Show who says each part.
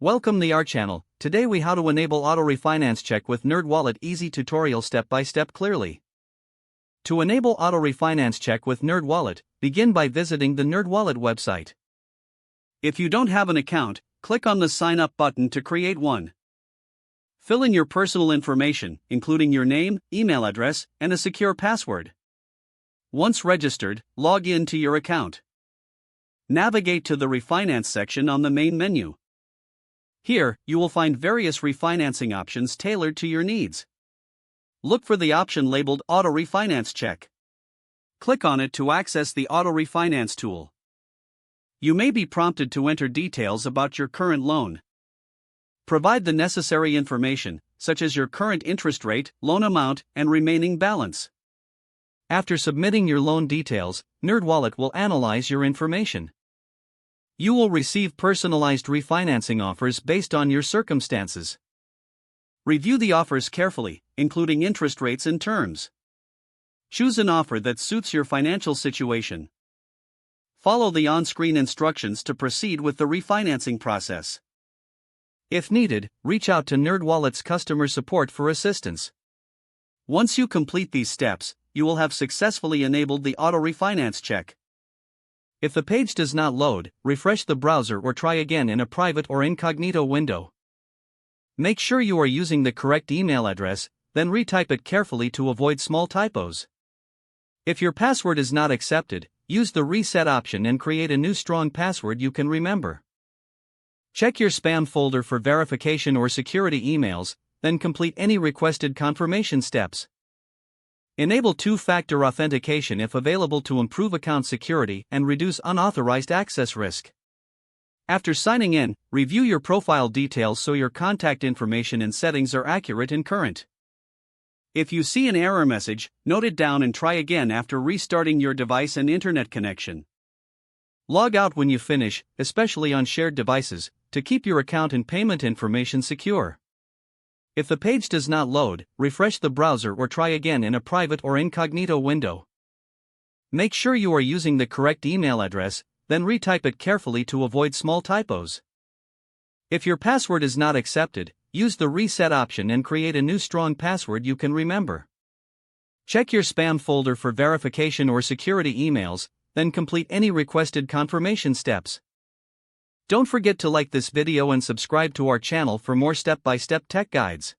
Speaker 1: Welcome to our channel. Today we how to enable auto refinance check with NerdWallet. Easy tutorial step by step clearly. To enable auto refinance check with NerdWallet, begin by visiting the NerdWallet website. If you don't have an account, click on the sign up button to create one. Fill in your personal information, including your name, email address, and a secure password. Once registered, log in to your account. Navigate to the refinance section on the main menu. Here, you will find various refinancing options tailored to your needs. Look for the option labeled Auto Refinance Check. Click on it to access the Auto Refinance tool. You may be prompted to enter details about your current loan. Provide the necessary information, such as your current interest rate, loan amount, and remaining balance. After submitting your loan details, NerdWallet will analyze your information. You will receive personalized refinancing offers based on your circumstances. Review the offers carefully, including interest rates and terms. Choose an offer that suits your financial situation. Follow the on-screen instructions to proceed with the refinancing process. If needed, reach out to NerdWallet's customer support for assistance. Once you complete these steps, you will have successfully enabled the auto refinance check. If the page does not load, refresh the browser or try again in a private or incognito window. Make sure you are using the correct email address, then retype it carefully to avoid small typos. If your password is not accepted, use the reset option and create a new strong password you can remember. Check your spam folder for verification or security emails, then complete any requested confirmation steps. Enable two-factor authentication if available to improve account security and reduce unauthorized access risk. After signing in, review your profile details so your contact information and settings are accurate and current. If you see an error message, note it down and try again after restarting your device and internet connection. Log out when you finish, especially on shared devices, to keep your account and payment information secure. If the page does not load, refresh the browser or try again in a private or incognito window. Make sure you are using the correct email address, then retype it carefully to avoid small typos. If your password is not accepted, use the reset option and create a new strong password you can remember. Check your spam folder for verification or security emails, then complete any requested confirmation steps. Don't forget to like this video and subscribe to our channel for more step-by-step tech guides.